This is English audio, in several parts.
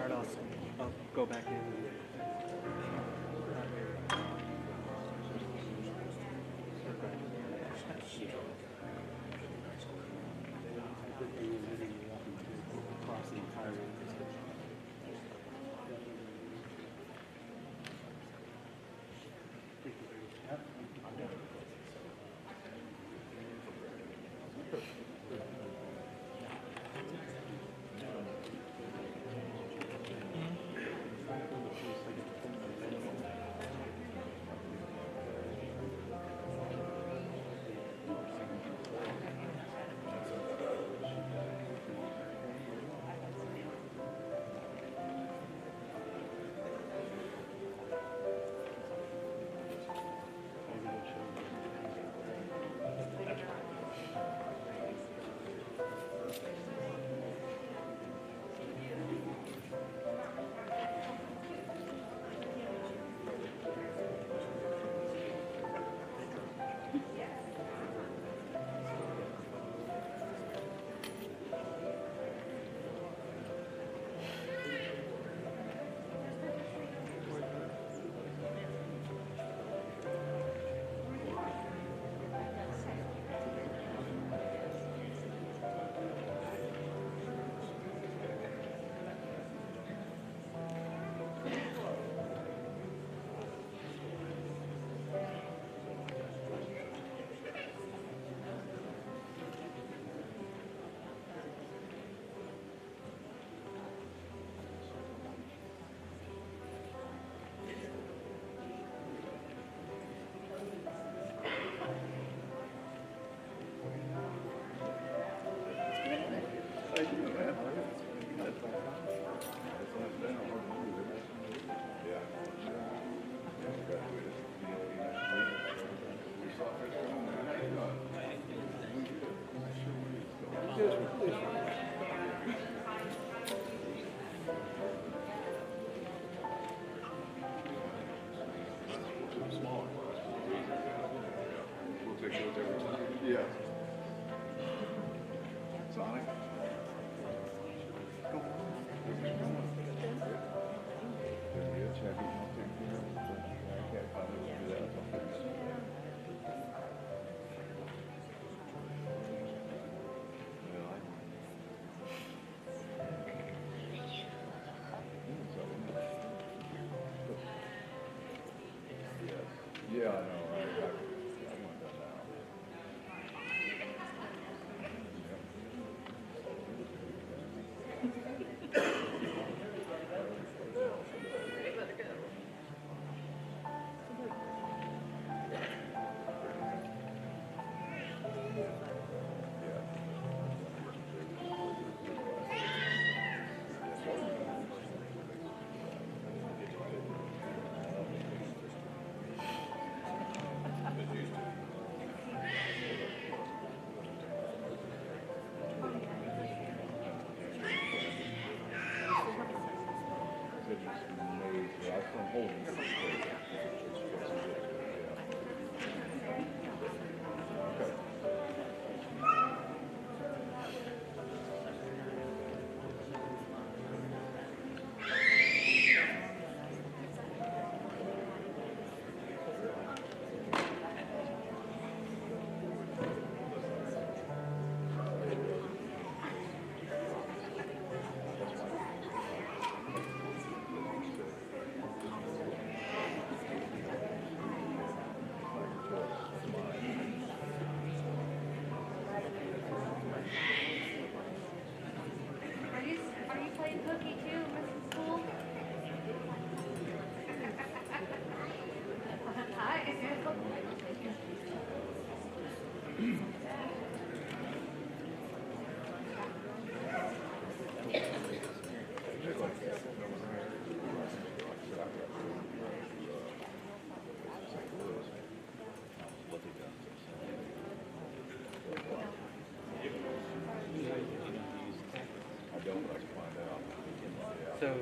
start, I'll go back in. Across the entire Yeah. Sonic. Yeah, I know. So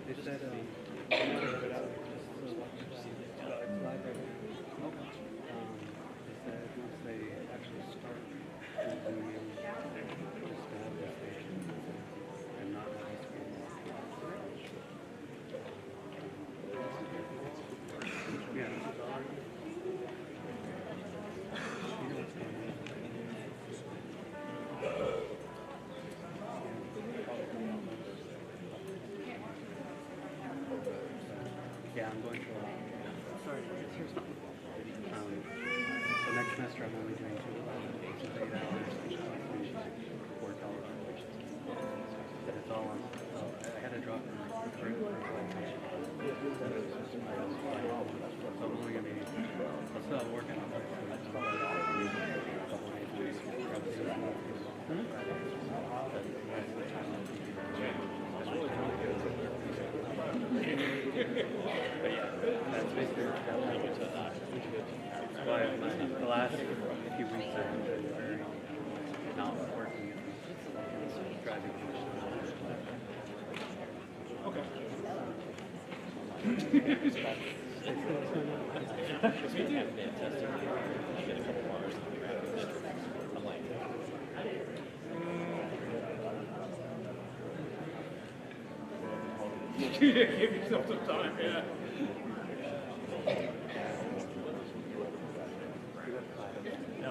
they said they said once they actually start resuming just to have the station and not have the screen. I'm going to, sorry, here's something. So next semester I'm only doing 2 which is 8 hours, which is $4. But it's all on, so I had to drop it for orientation. So I'm only going to be, I'll still have working on it. So a couple days a week. But yeah, that's basically why the last few weeks I've been very not working and driving. Okay. Give yourself some time, yeah. No,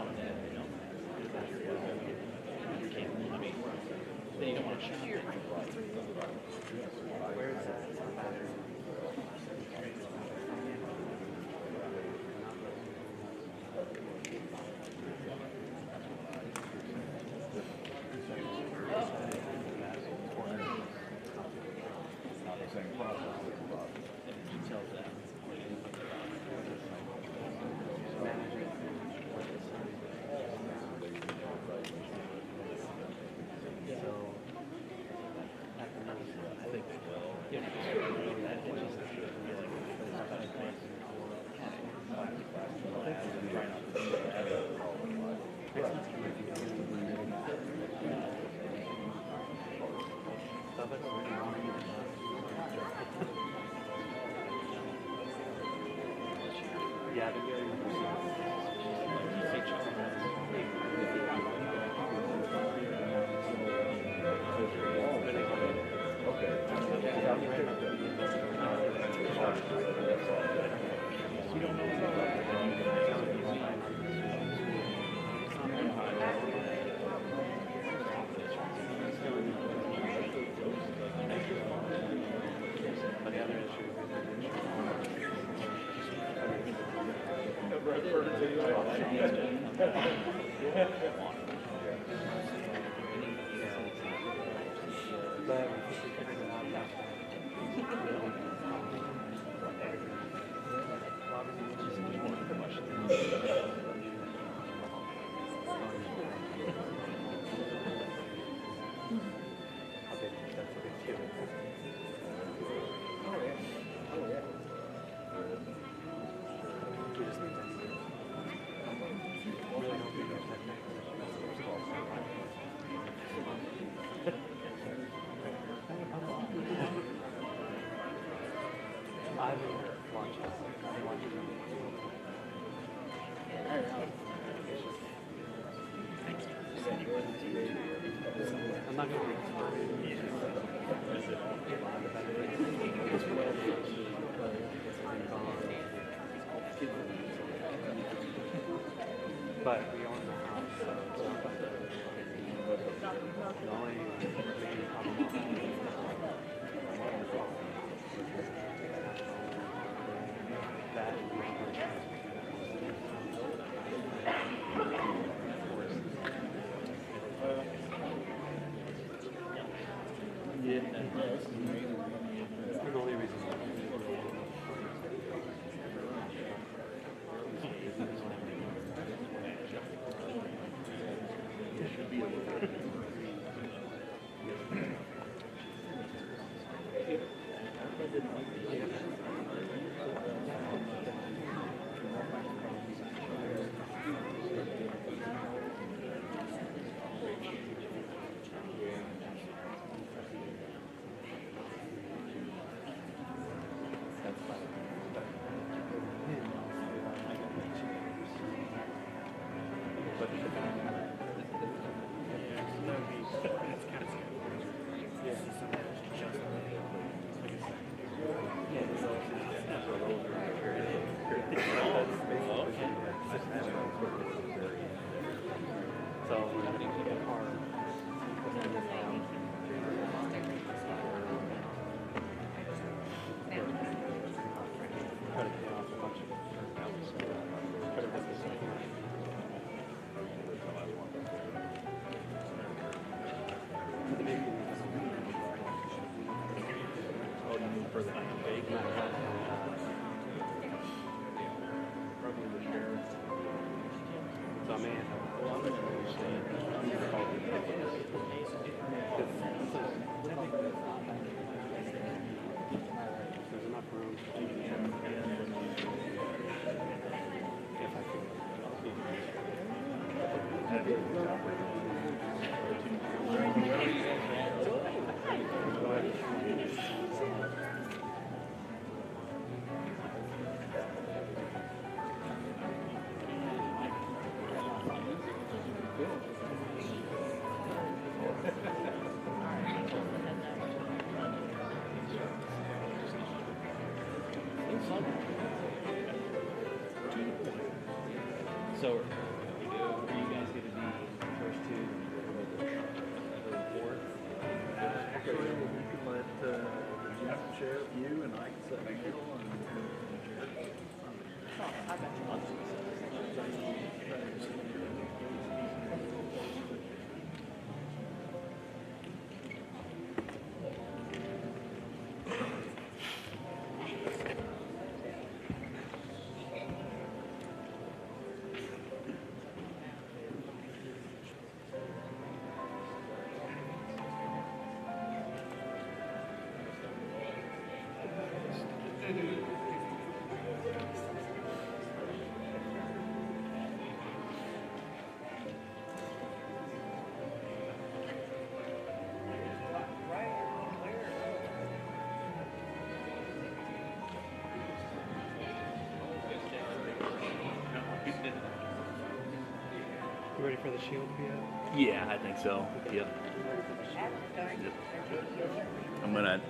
you can't. I mean, then you don't want to shoot. Where is that? Yeah, the I'm not going to but we own the house, so it's not like the only that yeah, that's the only reason. So, are you guys going to be the first two, the fourth? Actually, you can let Jeff share with you, and I can sit in the middle, and Jared. You ready for the shield to be out? Yeah, I think so. Yep.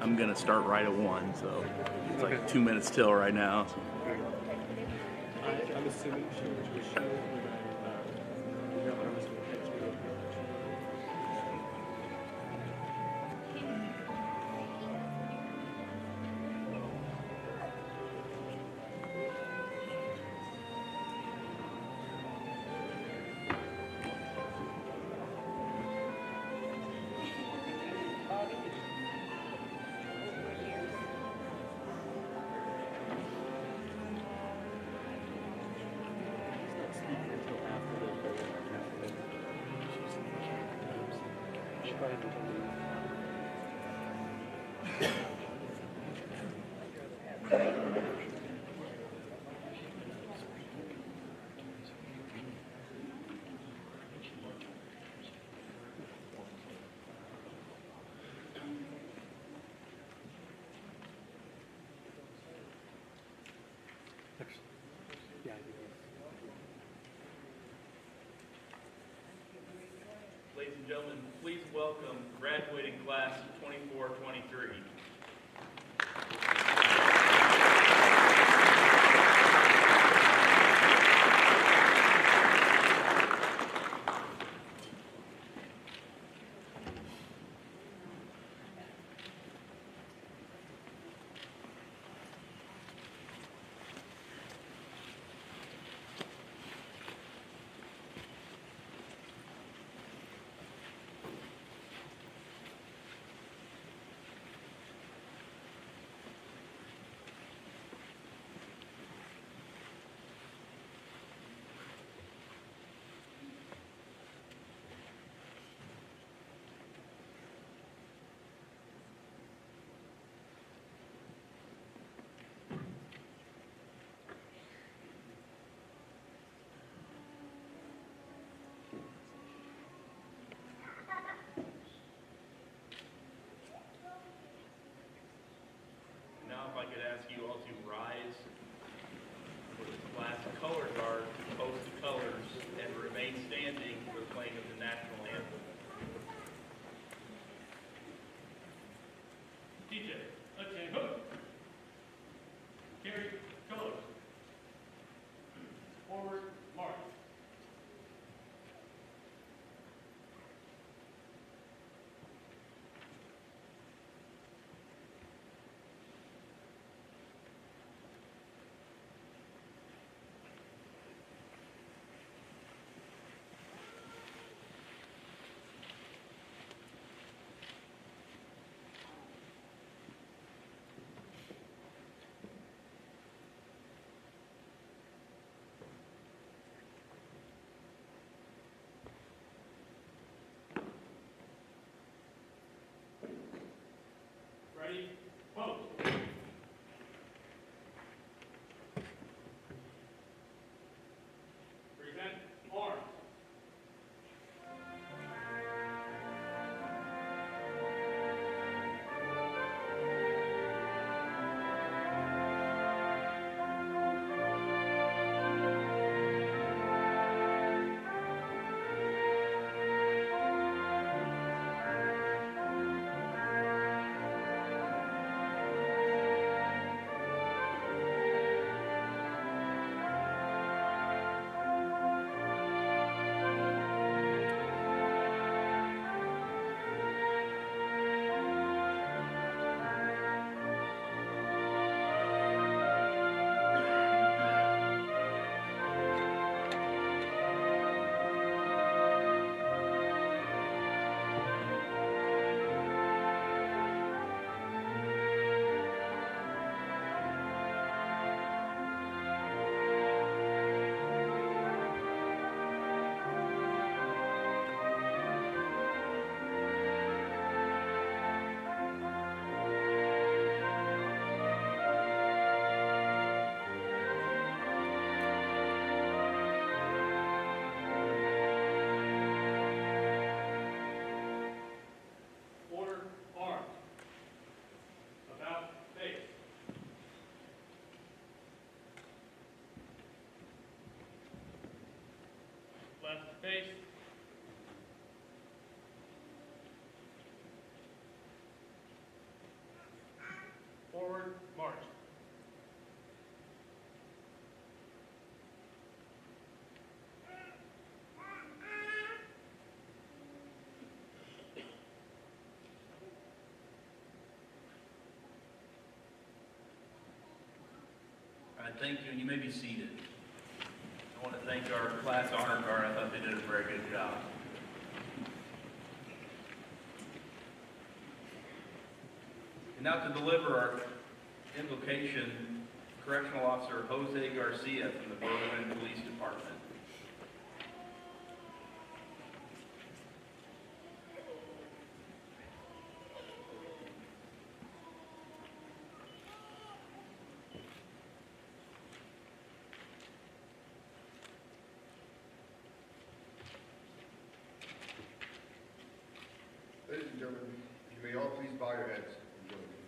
I'm gonna start right at 1, so it's Okay. like 2 minutes till right now. So. I'm assuming shield to a shield. Yeah, I do. Ladies and gentlemen, please welcome graduating class of 24-23. Now, if I could ask you all to rise for the class color guard to post the colors and remain standing for the playing of the national anthem. DJ, let's say hook. Carry colors. Forward, march. class to face. Forward, march. All right, thank you, and you may be seated. I want to thank our class honor guard. I thought they did a very good job. And now to deliver our invocation, Correctional Officer Jose Garcia from the Berlin Police Department. Ladies and gentlemen, you may all please bow your heads and join me.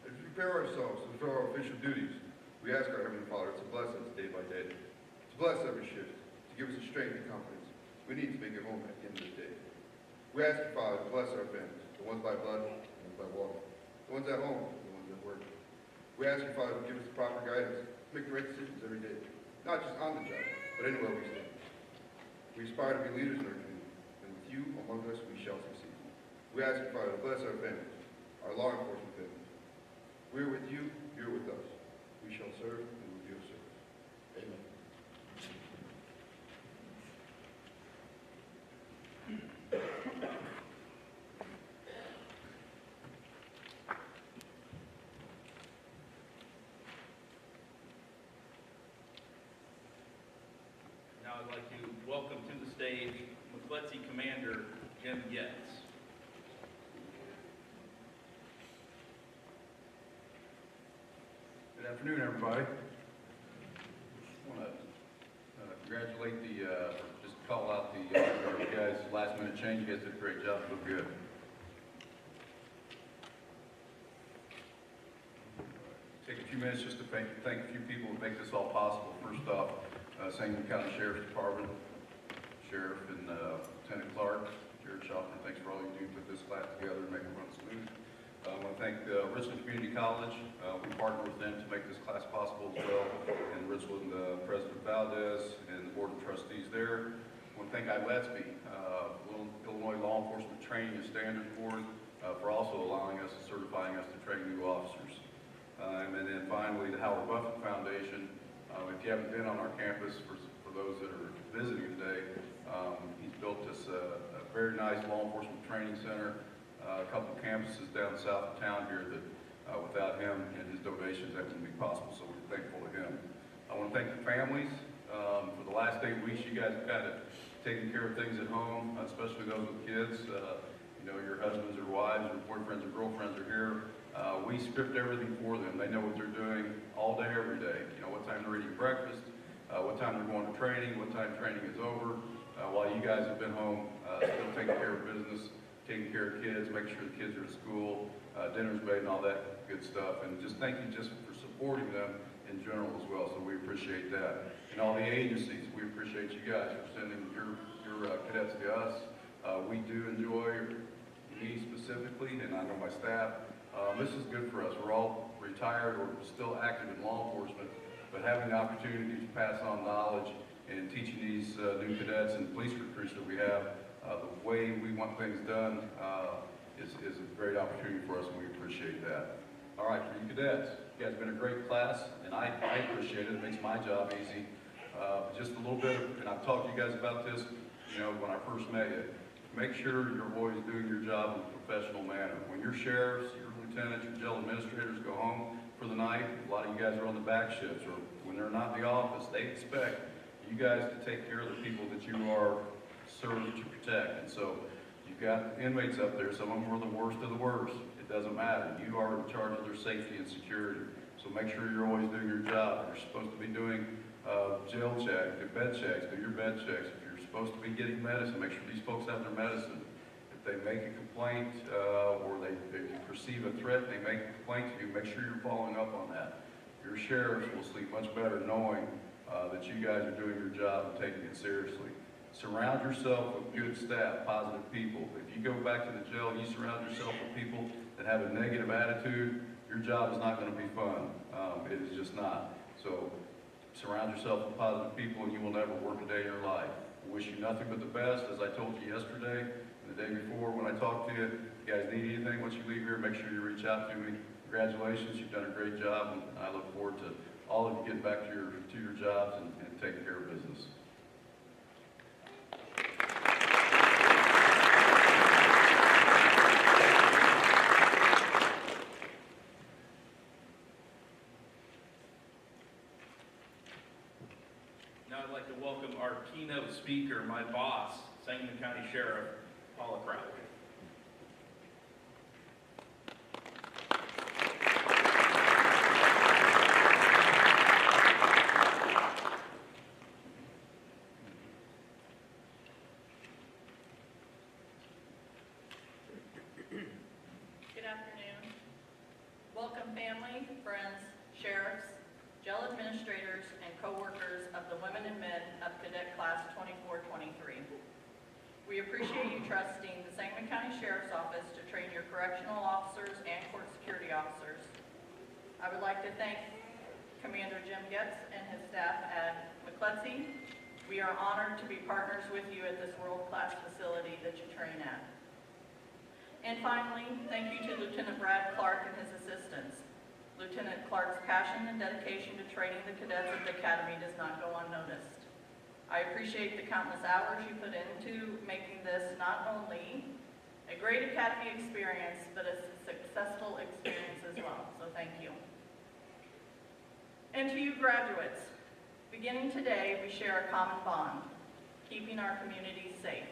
As we prepare ourselves to fulfill our official duties, we ask our Heavenly Father to bless us day by day, to bless every shift, to give us the strength and confidence we need to make it home at the end of the day. We ask you, Father, to bless our families, the ones by blood, the ones by water, the ones at home, the ones at work. We ask you, Father, to give us the proper guidance to make the right decisions every day, not just on the job, but anywhere we stand. We aspire to be leaders in our community, and with you among us, we shall succeed. We ask you, Father, to bless our families, our law enforcement families. We are with you, you are with us. We shall serve and will be of service. Amen. Now I'd like to welcome to the stage MCLETC Commander Jim Getz. Good afternoon, everybody. I want to congratulate just call out the guys, last minute change. You guys did a great job, look good. Take a few minutes just to thank a few people who make this all possible. First off, Sangamon County Sheriff's Department, Sheriff and Lieutenant Clark, Jared Schaffner, thanks for all you do to put this class together and make it run smooth. I want to thank Richland Community College. We partner with them to make this class possible as well. And Richland President Valdez and the Board of Trustees there. I want to thank MCLETC, Illinois Law Enforcement Training and Standards Board, for also allowing us and certifying us to train new officers. And then finally, the Howard Buffett Foundation. If you haven't been on our campus, for those that are visiting today, he's built us a very nice law enforcement training center, a couple of campuses down south of town here that without him and his donations, that wouldn't be possible, so we're thankful to him. I want to thank the families. For the last 8 weeks, you guys have kind of taken care of things at home, especially those with kids. You know, your husbands or wives or boyfriends or girlfriends are here. We script everything for them. They know what they're doing all day, every day. You know, what time they're eating breakfast, what time they're going to training, what time training is over, while you guys have been home, still taking care of business, taking care of kids, making sure the kids are at school, dinner's made and all that good stuff. And just thank you just for supporting them in general as well, so we appreciate that. And all the agencies, we appreciate you guys for sending your cadets to us. We do enjoy me specifically, and I know my staff. This is good for us. We're all retired or still active in law enforcement, but having the opportunity to pass on knowledge and teaching these new cadets and police recruits that we have the way we want things done is a great opportunity for us, and we appreciate that. All right, for you cadets, you guys have been a great class, and I appreciate it. It makes my job easy. Just a little bit, and I've talked to you guys about this, you know, when I first met you. Make sure you're always doing your job in a professional manner. When your sheriffs, your lieutenants, your jail administrators go home for the night, a lot of you guys are on the back shifts, or when they're not in the office, they expect you guys to take care of the people that you are served to protect. And so you've got inmates up there, some of them are the worst of the worst. It doesn't matter. You are in charge of their safety and security. So make sure you're always doing your job. If you're supposed to be doing jail check, do bed checks, do your bed checks. If you're supposed to be getting medicine, make sure these folks have their medicine. If they make a complaint or they perceive a threat, they make a complaint to you, make sure you're following up on that. Your sheriffs will sleep much better knowing that you guys are doing your job and taking it seriously. Surround yourself with good staff, positive people. If you go back to the jail and you surround yourself with people that have a negative attitude, your job is not going to be fun. It is just not. So surround yourself with positive people and you will never work a day in your life. I wish you nothing but the best. As I told you yesterday and the day before when I talked to you, if you guys need anything once you leave here, make sure you reach out to me. Congratulations, you've done a great job, and I look forward to all of you getting back to your jobs and taking care of business. Now I'd like to welcome our keynote speaker, my boss, Sangamon County Sheriff, Paula Crouch. Good afternoon. Welcome family, friends, sheriffs, jail administrators, and co-workers of the women and men of Cadet Class 24-23. We appreciate you trusting the Sangamon County Sheriff's Office to train your correctional officers and court security officers. I would like to thank Commander Jim Getz and his staff at MCLETC. We are honored to be partners with you at this world-class facility that you train at. And finally, thank you to Lieutenant Brad Clark and his assistants. Lieutenant Clark's passion and dedication to training the cadets of the Academy does not go unnoticed. I appreciate the countless hours you put into making this not only a great Academy experience, but a successful experience as well, so thank you. And to you graduates, beginning today, we share a common bond, keeping our communities safe.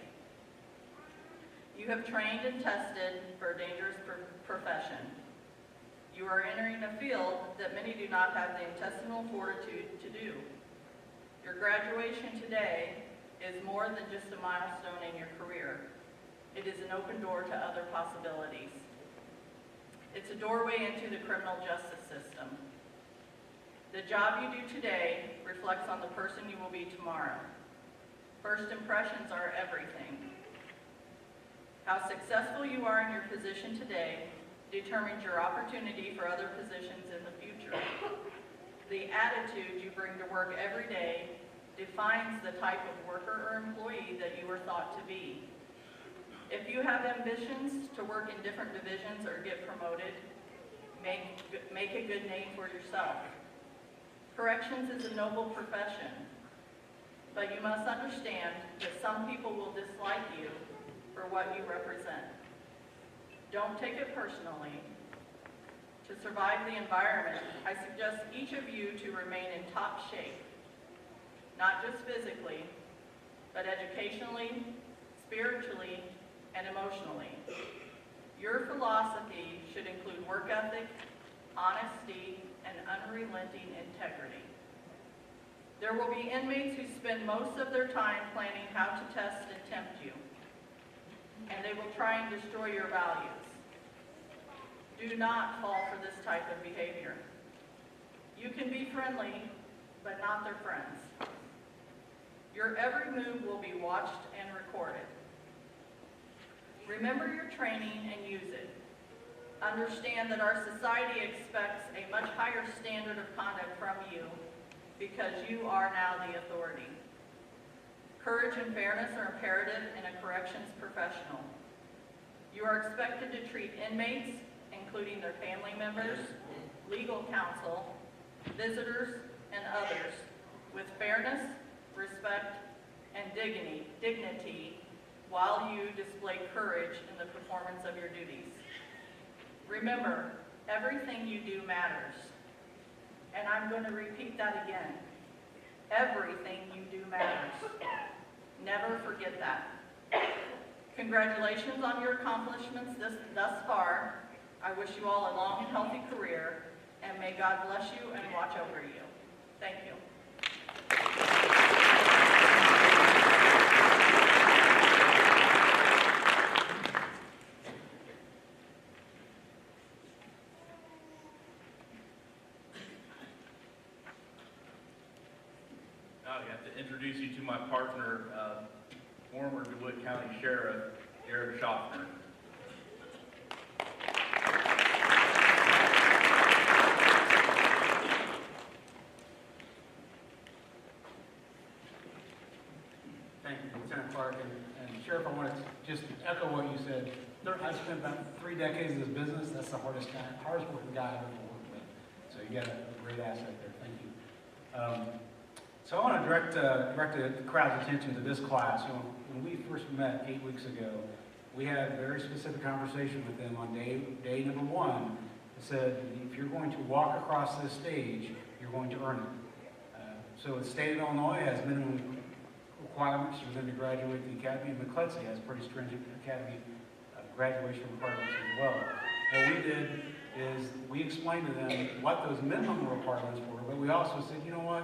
You have trained and tested for a dangerous profession. You are entering a field that many do not have the intestinal fortitude to do. Your graduation today is more than just a milestone in your career. It is an open door to other possibilities. It's a doorway into the criminal justice system. The job you do today reflects on the person you will be tomorrow. First impressions are everything. How successful you are in your position today determines your opportunity for other positions in the future. The attitude you bring to work every day defines the type of worker or employee that you are thought to be. If you have ambitions to work in different divisions or get promoted, make a good name for yourself. Corrections is a noble profession, but you must understand that some people will dislike you for what you represent. Don't take it personally. To survive the environment, I suggest each of you to remain in top shape, not just physically, but educationally, spiritually, and emotionally. Your philosophy should include work ethic, honesty, and unrelenting integrity. There will be inmates who spend most of their time planning how to test and tempt you, and they will try and destroy your values. Do not fall for this type of behavior. You can be friendly, but not their friends. Your every move will be watched and recorded. Remember your training and use it. Understand that our society expects a much higher standard of conduct from you because you are now the authority. Courage and fairness are imperative in a corrections professional. You are expected to treat inmates, including their family members, legal counsel, visitors, and others, with fairness, respect, and dignity while you display courage in the performance of your duties. Remember, everything you do matters. And I'm going to repeat that again. Everything you do matters. Never forget that. Congratulations on your accomplishments thus far. I wish you all a long and healthy career, and may God bless you and watch over you. Thank you. to my partner, former DeWitt County Sheriff, Eric Schaffner. Thank you, Lieutenant Clark, and Sheriff, I want to just echo what you said. I've spent about 3 decades in this business. That's the hardest working guy I've ever worked with. So you got a great asset there. Thank you. So I want to direct the crowd's attention to this class. You know, when we first met 8 weeks ago, we had a very specific conversation with them on day number 1. It said, if you're going to walk across this stage, you're going to earn it. So the state of Illinois has minimum requirements for them to graduate the academy, and MCLETC has pretty stringent academy graduation requirements as well. What we did is we explained to them what those minimum requirements were, but we also said, you know what,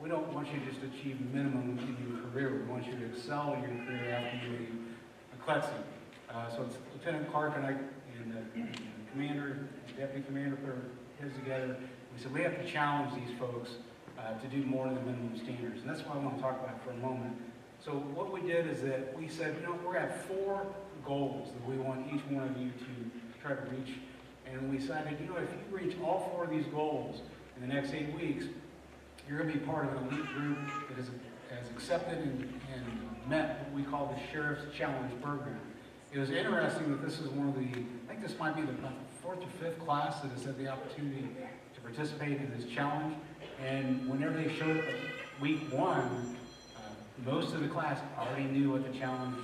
we don't want you to just achieve minimum in your career, we want you to excel in your career after you leave MCLETC. So it's Lieutenant Clark and I, and the commander, deputy commander put our heads together. We said we have to challenge these folks to do more than the minimum standards, and that's what I want to talk about for a moment. So what we did is that we said, you know, we're going to have 4 goals that we want each one of you to try to reach, and we decided, you know, if you reach all 4 of these goals in the next 8 weeks, you're going to be part of an elite group that has accepted and met what we call the Sheriff's Challenge program. It was interesting that this is one of the, I think this might be the 4th or 5th class that has had the opportunity to participate in this challenge. And whenever they showed up at week 1, most of the class already knew what the challenge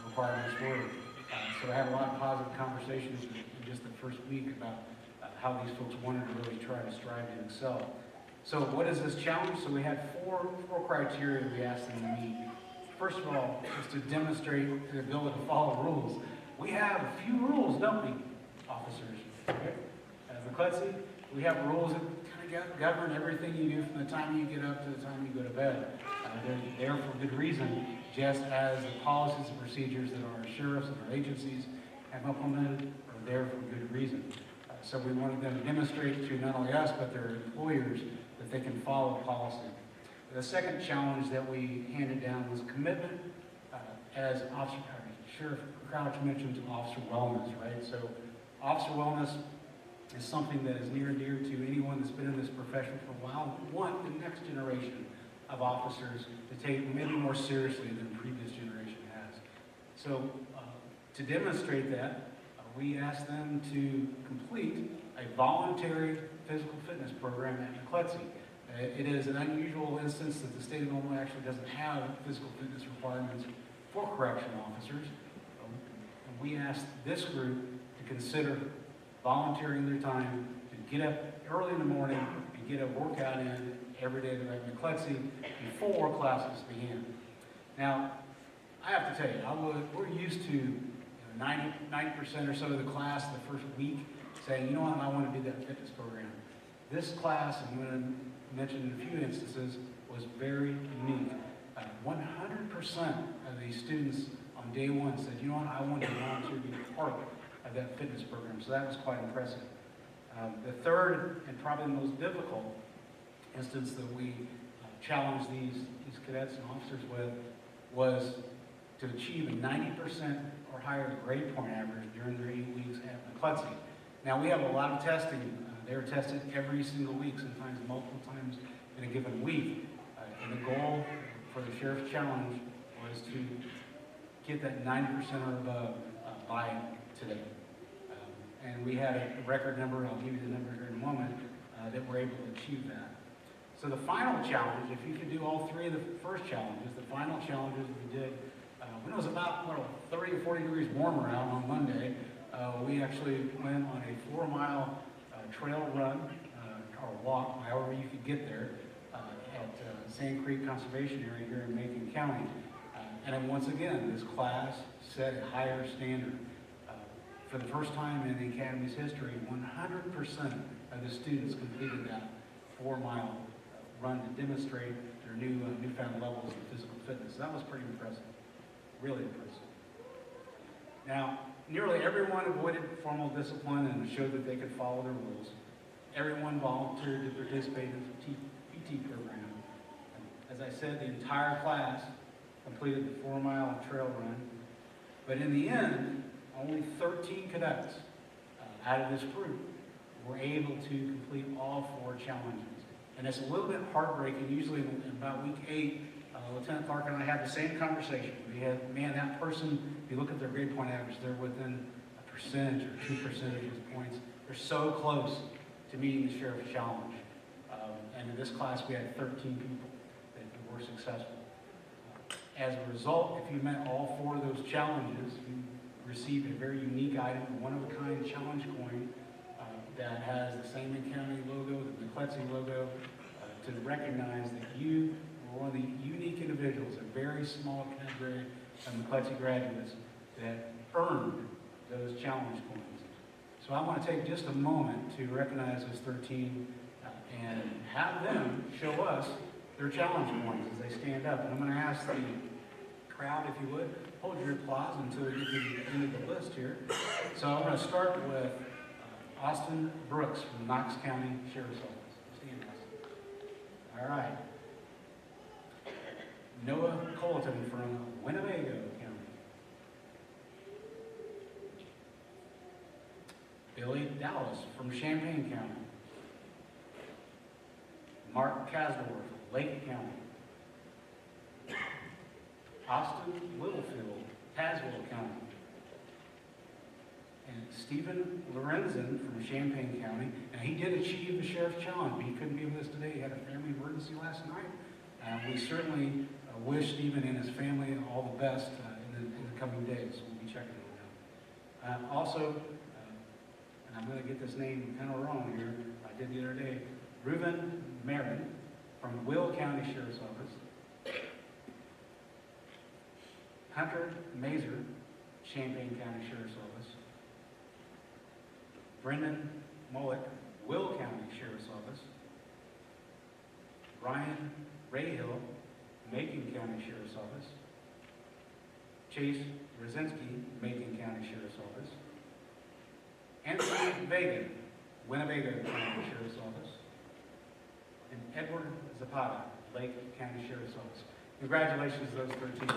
requirements were. So I had a lot of positive conversations in just the first week about how these folks wanted to really try to strive to excel. So what is this challenge? So we had four criteria we asked them to meet. First of all, is to demonstrate the ability to follow rules. We have a few rules, don't we, officers? Okay? MCLETC, we have rules that kind of govern everything you do from the time you get up to the time you go to bed. They're there for good reason, just as the policies and procedures that our sheriffs and our agencies have implemented are there for good reason. So we wanted them to demonstrate to not only us, but their employers that they can follow policy. The second challenge that we handed down was commitment, as Sheriff Crouch mentioned, to officer wellness, right? So officer wellness is something that is near and dear to anyone that's been in this profession for a while. We want the next generation of officers to take it maybe more seriously than the previous generation has. So to demonstrate that, we asked them to complete a voluntary physical fitness program at MCLETC. It is an unusual instance that the state of Illinois actually doesn't have physical fitness requirements for correctional officers. And we asked this group to consider volunteering their time to get up early in the morning and get a workout in every day they're at MCLETC before classes begin. Now, I have to tell you, we're used to 90% or so of the class the first week saying, you know what, I want to do that fitness program. This class, I'm going to mention in a few instances, was very unique. 100% of these students on day one said, you know what, I want to volunteer to be part of that fitness program. So that was quite impressive. The third and probably the most difficult instance that we challenged these cadets and officers with was to achieve a 90% or higher grade point average during their 8 weeks at MCLETC. Now, we have a lot of testing. They're tested every single week, sometimes multiple times in a given week. And the goal for the Sheriff's Challenge was to get that 90% or above by today. And we had a record number, I'll give you the number here in a moment, that we're able to achieve that. So the final challenge, if you can do all three of the first challenges, the final challenges we did, when it was about 30 or 40 degrees warmer out on Monday, we actually went on a 4-mile trail run, or walk, however you could get there, at Sand Creek Conservation Area here in Macon County. And then once again, this class set a higher standard. For the first time in the Academy's history, 100% of the students completed that 4-mile run to demonstrate their newfound levels of physical fitness. That was pretty impressive, really impressive. Now, nearly everyone avoided formal discipline and showed that they could follow the rules. Everyone volunteered to participate in the PT program. As as I said, the entire class completed the 4-mile trail run. But in the end, only 13 cadets out of this group were able to complete all 4 challenges. And it's a little bit heartbreaking. Usually in about week 8, Lieutenant Clark and I had the same conversation. We had, man, that person, if you look at their grade point average, they're within a percentage or 2% of his points. They're so close to meeting the sheriff's challenge. And in this class, we had 13 people that were successful. As a result, if you met all 4 of those challenges, you received a very unique item, a one-of-a-kind challenge coin that has the same County logo, the MCLETC logo, to recognize that you were one of the unique individuals, a very small category of MCLETC graduates that earned those challenge coins. So I want to take just a moment to recognize those 13 and have them show us their challenge coins as they stand up. And I'm going to ask the crowd, if you would, hold your applause until we get to the end of the list here. So I'm going to start with Austin Brooks from Knox County Sheriff's Office. Stand, Austin. All right. Noah Colton from Winnebago County. Billy Dallas from Champaign County. Mark Casdorf, Lake County. Austin Littlefield, Tazewell County. And Stephen Lorenzen from Champaign County. And he did achieve the Sheriff's Challenge, but he couldn't be with us today. He had a family emergency last night. We certainly wish Stephen and his family all the best in the coming days. We'll be checking on them. Also, and I'm going to get this name kind of wrong here, I did the other day, Reuben Marin from Will County Sheriff's Office. Hunter Mazer, Champaign County Sheriff's Office. Brendan Mullick, Will County Sheriff's Office. Ryan Rayhill, Macon County Sheriff's Office. Chase Rosinski, Macon County Sheriff's Office. Anthony Vega, Winnebago County Sheriff's Office. And Edward Zapata, Lake County Sheriff's Office. Congratulations to those 13.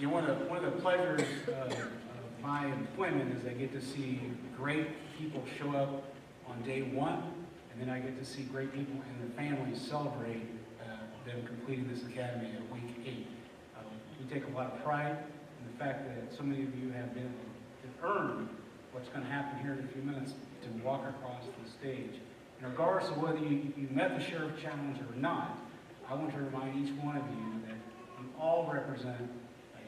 One of the pleasures of my employment is I get to see great people show up on day 1, and then I get to see great people and their families celebrate them completing this academy at week 8. We take a lot of pride in the fact that so many of you have been able to earn what's going to happen here in a few minutes to walk across the stage. In regards to whether you met the Sheriff Challenge or not, I want to remind each one of you that you all represent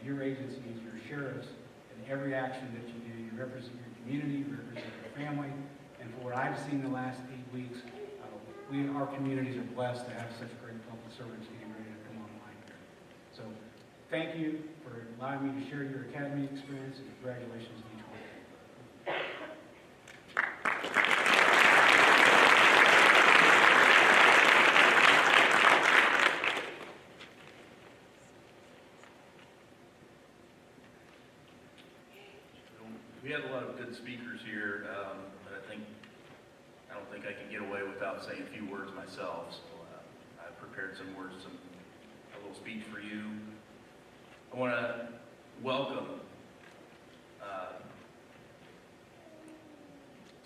your agencies, your sheriffs, in every action that you do. You represent your community, you represent your family, and for what I've seen the last 8 weeks, our communities are blessed to have such great public servants getting ready to come online here. So thank you for allowing me to share your academy experience, and congratulations to each one. We have a lot of good speakers here, but I don't think I can get away without saying a few words myself. So I've prepared some words, a little speech for you. I want to welcome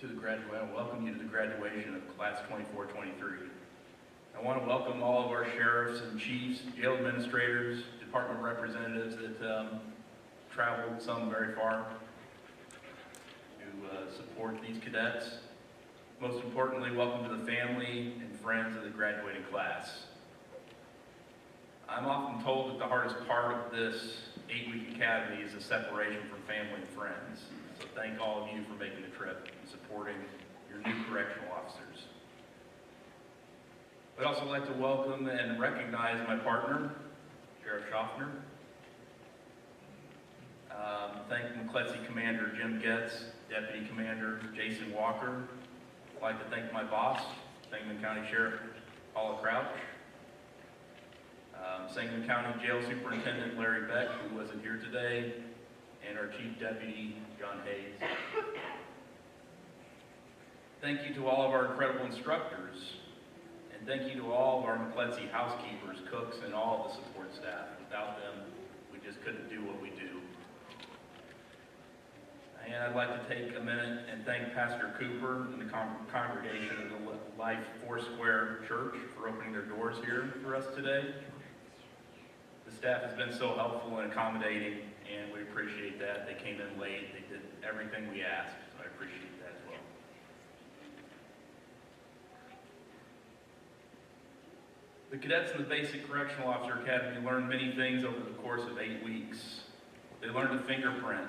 you to the graduation of class 24-23. I want to welcome all of our sheriffs and chiefs, jail administrators, department representatives that traveled some very far to support these cadets. Most importantly, welcome to the family and friends of the graduating class. I'm often told that the hardest part of this 8-week academy is the separation from family and friends. So thank all of you for making the trip and supporting your new correctional officers. I'd also like to welcome and recognize my partner, Sheriff Schaffner. Thank MCLETC Commander Jim Getz, Deputy Commander Jason Walker. I'd like to thank my boss, Sangamon County Sheriff Paula Crouch. Sangamon County Jail Superintendent Larry Beck, who wasn't here today, and our Chief Deputy John Hayes. Thank you to all of our incredible instructors, and thank you to all of our MCLETC housekeepers, cooks, and all of the support staff. Without them, we just couldn't do what we do. And I'd like to take a minute and thank Pastor Cooper and the congregation of the Life Foursquare Church for opening their doors here for us today. The staff has been so helpful and accommodating, and we appreciate that. They came in late. They did everything we asked, so I appreciate that as well. The cadets in the Basic Correctional Officer Academy learned many things over the course of 8 weeks. They learned to fingerprint,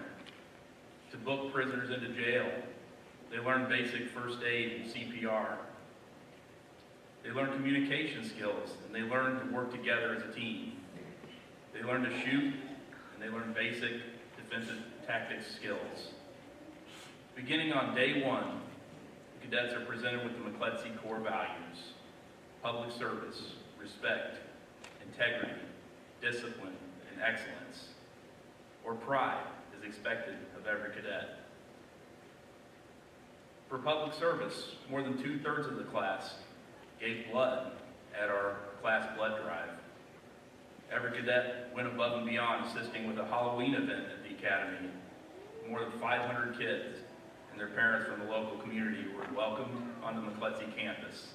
to book prisoners into jail. They learned basic first aid and CPR. They learned communication skills, and they learned to work together as a team. They learned to shoot, and they learned basic defensive tactics skills. Beginning on day one, the cadets are presented with the MCLETC core values: public service, respect, integrity, discipline, and excellence, or pride is expected of every cadet. For public service, more than 2/3 of the class gave blood at our class blood drive. Every cadet went above and beyond, assisting with a Halloween event at the academy. More than 500 kids and their parents from the local community were welcomed on the MCLETC campus.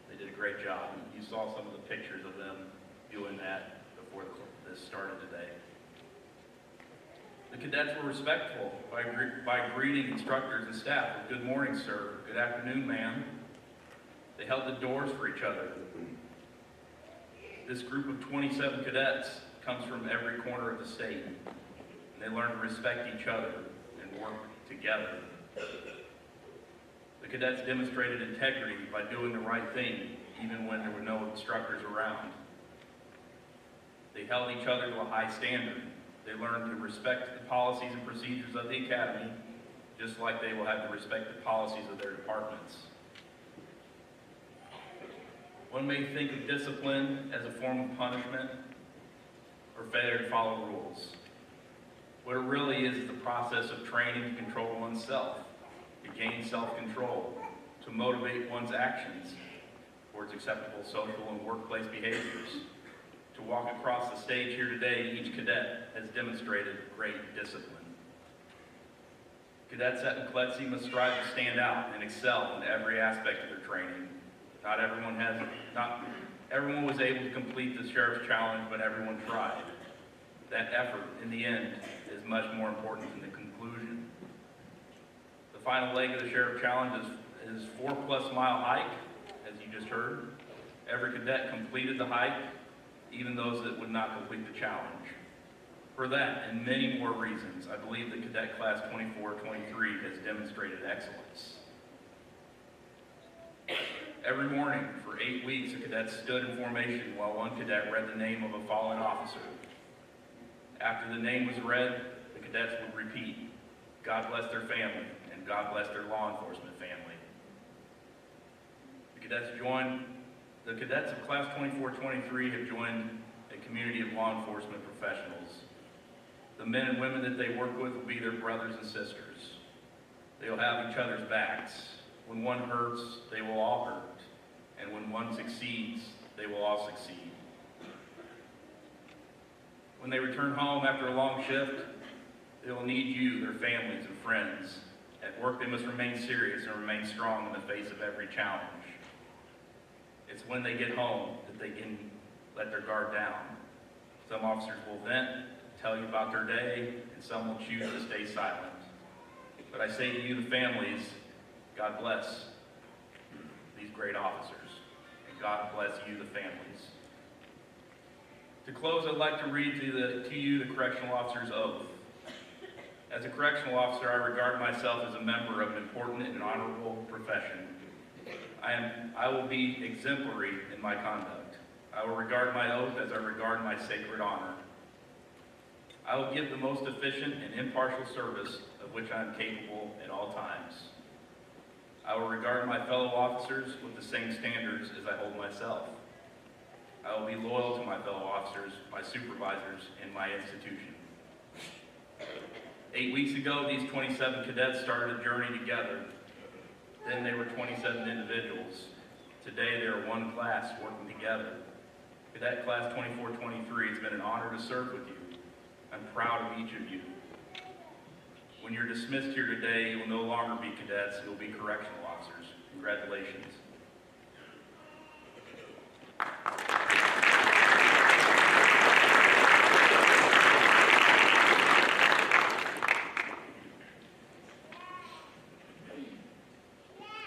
They did a great job. You saw some of the pictures of them doing that before this started today. The cadets were respectful by greeting instructors and staff with "Good morning, sir," "Good afternoon, ma'am." They held the doors for each other. This group of 27 cadets comes from every corner of the state, and they learn to respect each other and work together. The cadets demonstrated integrity by doing the right thing, even when there were no instructors around. They held each other to a high standard. They learned to respect the policies and procedures of the academy, just like they will have to respect the policies of their departments. One may think of discipline as a form of punishment or failure to follow rules. What it really is the process of training to control oneself, to gain self-control, to motivate one's actions towards acceptable social and workplace behaviors. To walk across the stage here today, each cadet has demonstrated great discipline. Cadets at MCLETC must strive to stand out and excel in every aspect of their training. Not everyone was able to complete the Sheriff's Challenge, but everyone tried. That effort, in the end, is much more important than the conclusion. The final leg of the Sheriff's Challenge is 4+ mile hike, as you just heard. Every cadet completed the hike, even those that would not complete the challenge. For that and many more reasons, I believe the Cadet Class 24-23 has demonstrated excellence. Every morning for 8 weeks, the cadets stood in formation while one cadet read the name of a fallen officer. After the name was read, the cadets would repeat, "God bless their family," and "God bless their law enforcement family." The cadets of Class 24-23 have joined a community of law enforcement professionals. The men and women that they work with will be their brothers and sisters. They will have each other's backs. When one hurts, they will all hurt. And when one succeeds, they will all succeed. When they return home after a long shift, they will need you, their families and friends. At work, they must remain serious and remain strong in the face of every challenge. It's when they get home that they can let their guard down. Some officers will vent, tell you about their day, and some will choose to stay silent. But I say to you, the families, God bless these great officers, and God bless you, the families. To close, I'd like to read to you the correctional officer's oath. As a correctional officer, I regard myself as a member of an important and honorable profession. I will be exemplary in my conduct. I will regard my oath as I regard my sacred honor. I will give the most efficient and impartial service of which I am capable at all times. I will regard my fellow officers with the same standards as I hold myself. I will be loyal to my fellow officers, my supervisors, and my institution. 8 weeks ago, these 27 cadets started a journey together. Then they were 27 individuals. Today, they are one class working together. Cadet Class 24-23, it's been an honor to serve with you. I'm proud of each of you. When you're dismissed here today, you will no longer be cadets, you'll be correctional officers. Congratulations.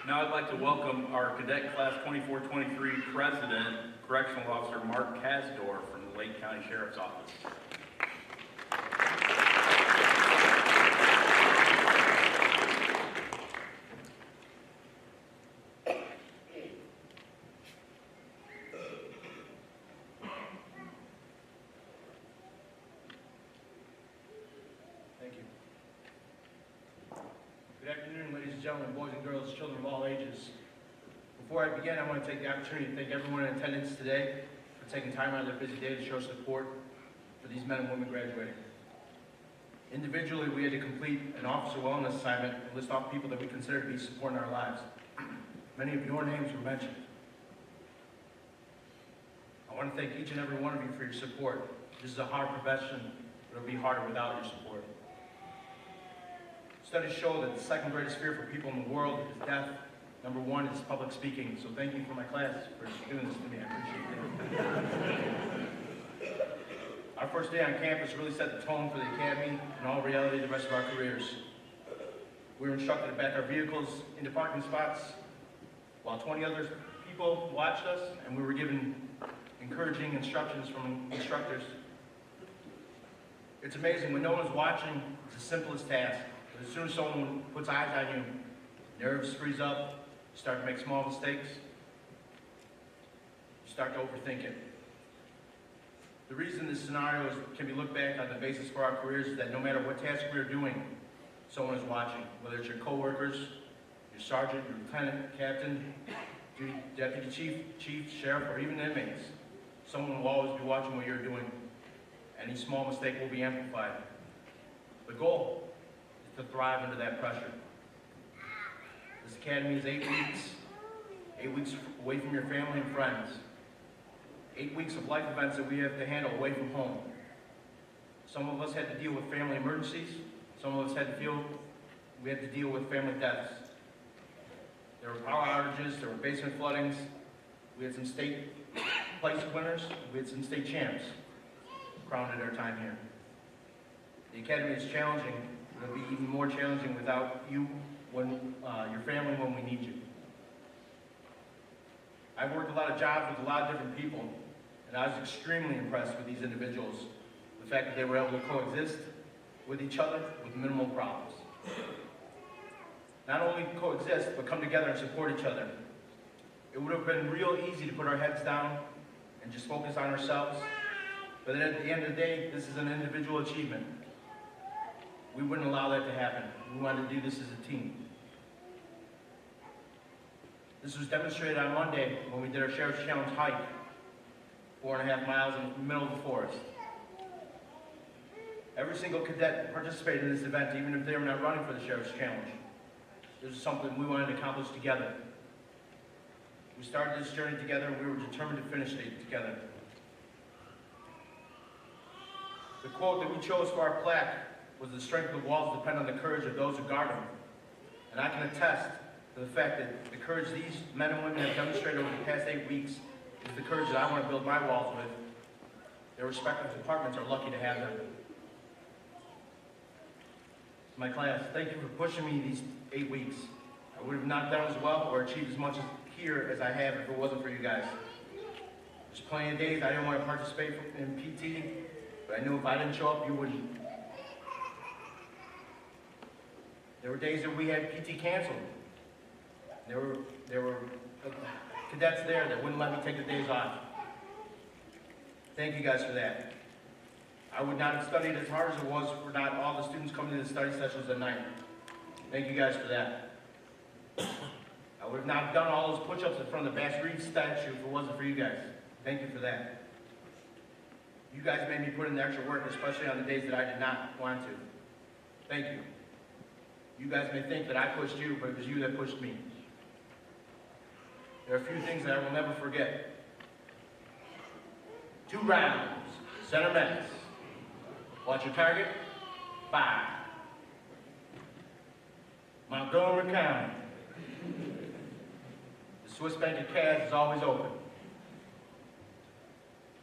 Now I'd like to welcome our Cadet Class 24-23 President, Correctional Officer Mark Kasdorf from the Lake County Sheriff's Office. Thank you. Good afternoon, ladies and gentlemen, boys and girls, children of all ages. Before I begin, I want to take the opportunity to thank everyone in attendance today for taking time out of their busy day to show support for these men and women graduating. Individually, we had to complete an officer wellness assignment and list off people that we consider to be supporting our lives. Many of your names were mentioned. I want to thank each and every one of you for your support. This is a hard profession, but it'll be harder without your support. Studies show that the second greatest fear for people in the world is death. Number one is public speaking. So thank you for my class for doing this to me. I appreciate it. Our first day on campus really set the tone for the academy and all reality the rest of our careers. We were instructed to back our vehicles into parking spots while 20 other people watched us, and we were given encouraging instructions from instructors. It's amazing, when no one's watching, it's the simplest task. But as soon as someone puts eyes on you, nerves freeze up, you start to make small mistakes, you start to overthink it. The reason this scenario can be looked back on the basis for our careers is that no matter what task we're doing, someone is watching. Whether it's your coworkers, your sergeant, your lieutenant, captain, deputy chief, sheriff, or even inmates, someone will always be watching what you're doing. Any small mistake will be amplified. The goal is to thrive under that pressure. This academy is 8 weeks away from your family and friends. 8 weeks of life events that we have to handle away from home. Some of us had to deal with family emergencies. Some of us we had to deal with family deaths. There were power outages, there were basement floodings. We had some state place winners, we had some state champs crowned at our time here. The academy is challenging. It'll be even more challenging without you, your family, when we need you. I've worked a lot of jobs with a lot of different people, and I was extremely impressed with these individuals. The fact that they were able to coexist with each other with minimal problems. Not only coexist, but come together and support each other. It would have been real easy to put our heads down and just focus on ourselves, but then at the end of the day, this is an individual achievement. We wouldn't allow that to happen. We wanted to do this as a team. This was demonstrated on Monday when we did our Sheriff's Challenge hike, 4.5 miles in the middle of the forest. Every single cadet participated in this event, even if they were not running for the Sheriff's Challenge. This was something we wanted to accomplish together. We started this journey together, and we were determined to finish it together. The quote that we chose for our plaque was, "The strength of the walls depend on the courage of those who guard them." And I can attest to the fact that the courage these men and women have demonstrated over the past 8 weeks is the courage that I want to build my walls with. Their respective departments are lucky to have them. My class, thank you for pushing me these 8 weeks. I would have not done as well or achieved as much here as I have if it wasn't for you guys. There's plenty of days I didn't want to participate in PT, but I knew if I didn't show up, you wouldn't. There were days that we had PT canceled. There were cadets there that wouldn't let me take the days off. Thank you guys for that. I would not have studied as hard as it was for not all the students coming to the study sessions at night. Thank you guys for that. I would have not done all those push-ups in front of the Bass Reed statue if it wasn't for you guys. Thank you for that. You guys made me put in the extra work, especially on the days that I did not want to. Thank you. You guys may think that I pushed you, but it was you that pushed me. there are a few things that I will never forget. 2 rounds, center mass. Watch your target, 5. Montgomery County. The Swiss Bank of Cass is always open.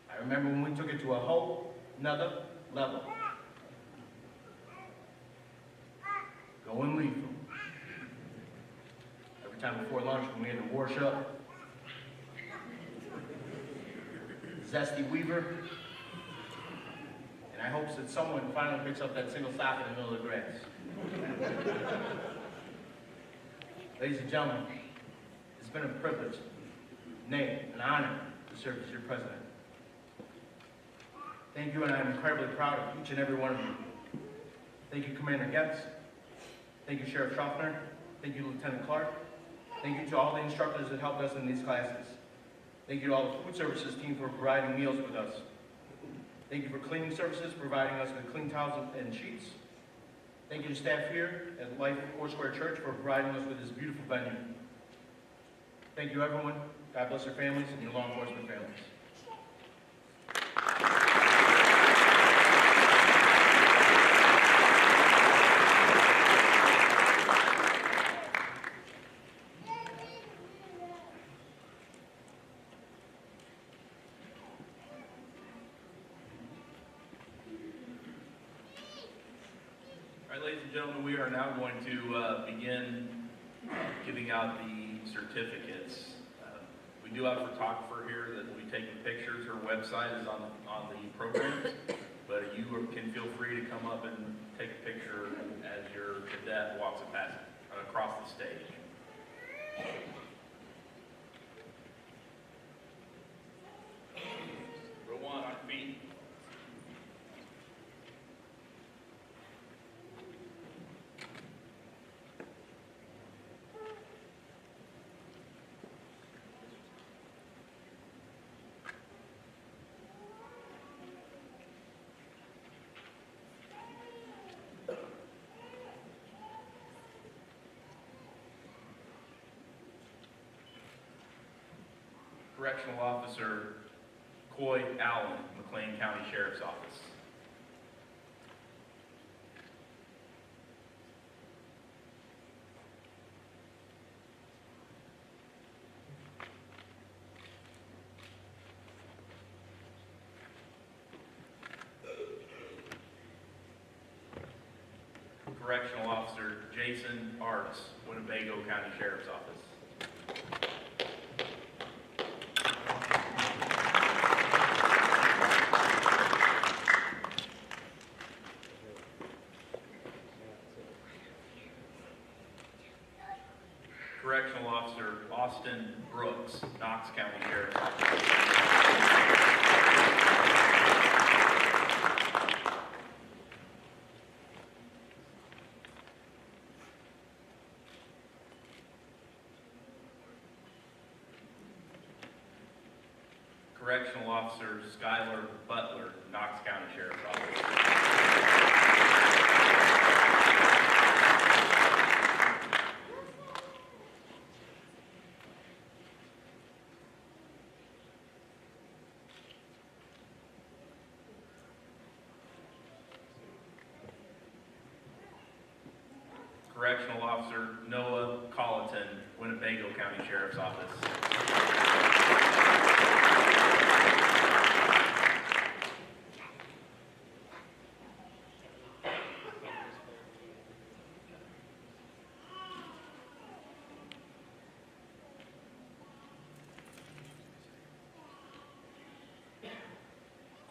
I remember when we took it to a whole nother level. Going lethal. Every time before lunch when we had to wash up, Zesty Weaver, and I hope that someone finally picks up that single sock in the middle of the grass. Ladies and gentlemen, it's been a privilege, nay, an honor to serve as your president. Thank you, and I'm incredibly proud of each and every one of you. Thank you, Commander Getz. Thank you, Sheriff Schaffner. Thank you, Lieutenant Clark. Thank you to all the instructors that helped us in these classes. Thank you to all the food services team for providing meals with us. Thank you for cleaning services, providing us with clean towels and sheets. Thank you to staff here at Life Foursquare Church for providing us with this beautiful venue. Thank you, everyone. God bless your families and your law enforcement families. All right, ladies and gentlemen, we are now going to begin giving out the certificates. We do have a photographer here that will be taking pictures. Her website is on the programs, but you can feel free to come up and take a picture as your cadet walks across the stage. Row 1 on feet. Correctional Officer Coy Allen, McLean County Sheriff's Office. Correctional Officer Jason Arts, Winnebago County Sheriff's Office. Correctional Officer Austin Brooks, Knox County Sheriff's Office. Correctional Officer Skylar Butler, Knox County Sheriff's Office. Correctional Officer Noah Colleton, Winnebago County Sheriff's Office.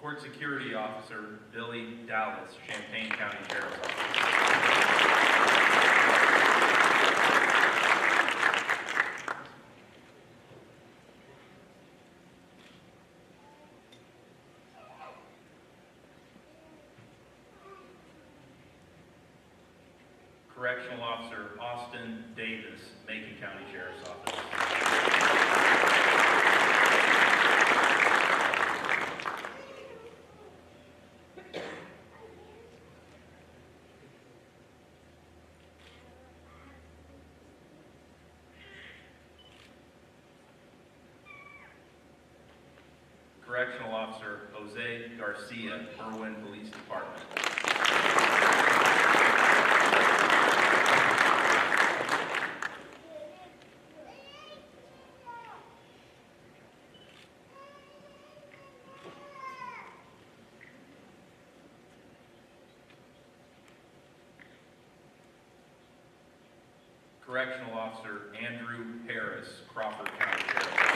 Court Security Officer Billy Dallas, Champaign County Sheriff's Office. Correctional Officer Austin Davis, Macon County Sheriff's Office. Correctional Officer Jose Garcia, Berwyn Police Department. Correctional Officer Andrew Harris, Crawford County Sheriff's Office.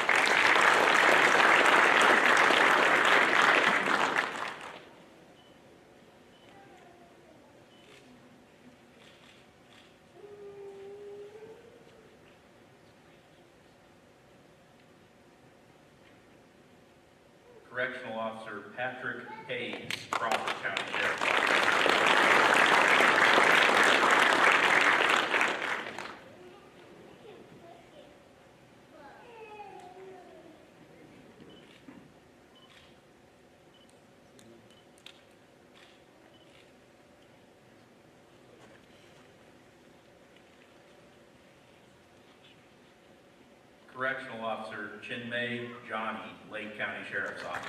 Correctional Officer Patrick Hayes, Crawford County Sheriff's Office. Correctional Officer Chinmay Johnny, Lake County Sheriff's Office.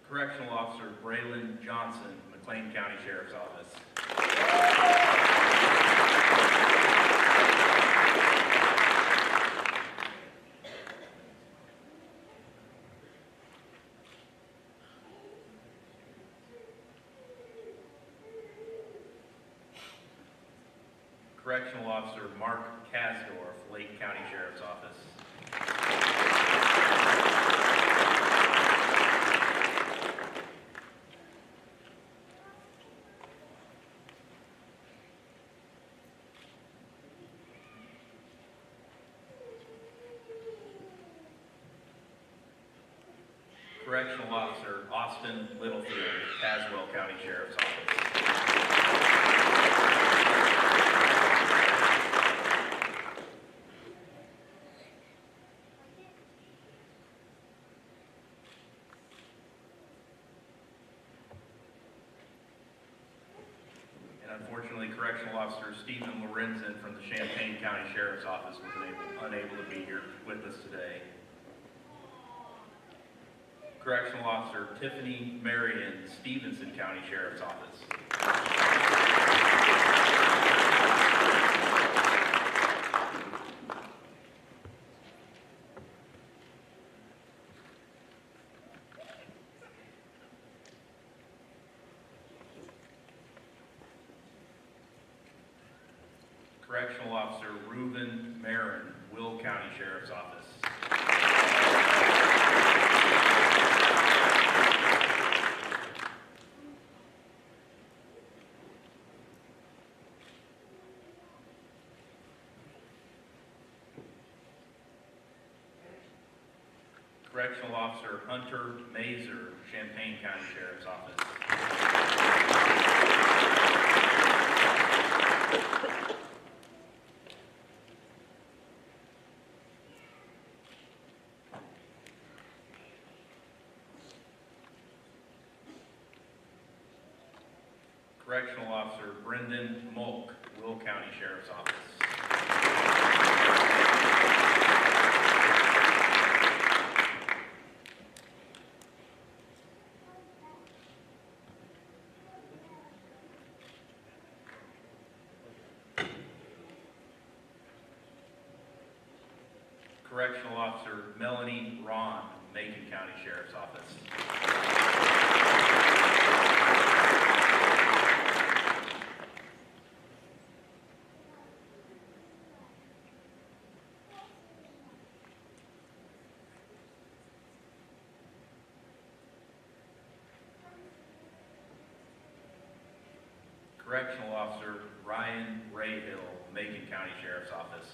Correctional Officer Braylon Johnson, McLean County Sheriff's Office. Correctional Officer Mark Kasdorf, Lake County Sheriff's Office. Correctional Officer Austin Littlefield, Tazewell County Sheriff's Office. And unfortunately, Correctional Officer Stephen Lorenzen from the Champaign County Sheriff's Office was unable to be here with us today. Correctional Officer Tiffany Marion, Stevenson County Sheriff's Office. Correctional Officer Reuben Marin, Will County Sheriff's Office. Correctional Officer Hunter Mazer, Champaign County Sheriff's Office. Correctional Officer Brendan Mulk, Will County Sheriff's Office. Correctional Correctional Officer Melanie Ron, Macon County Sheriff's Office. Correctional Officer Ryan Rayhill, Macon County Sheriff's Office.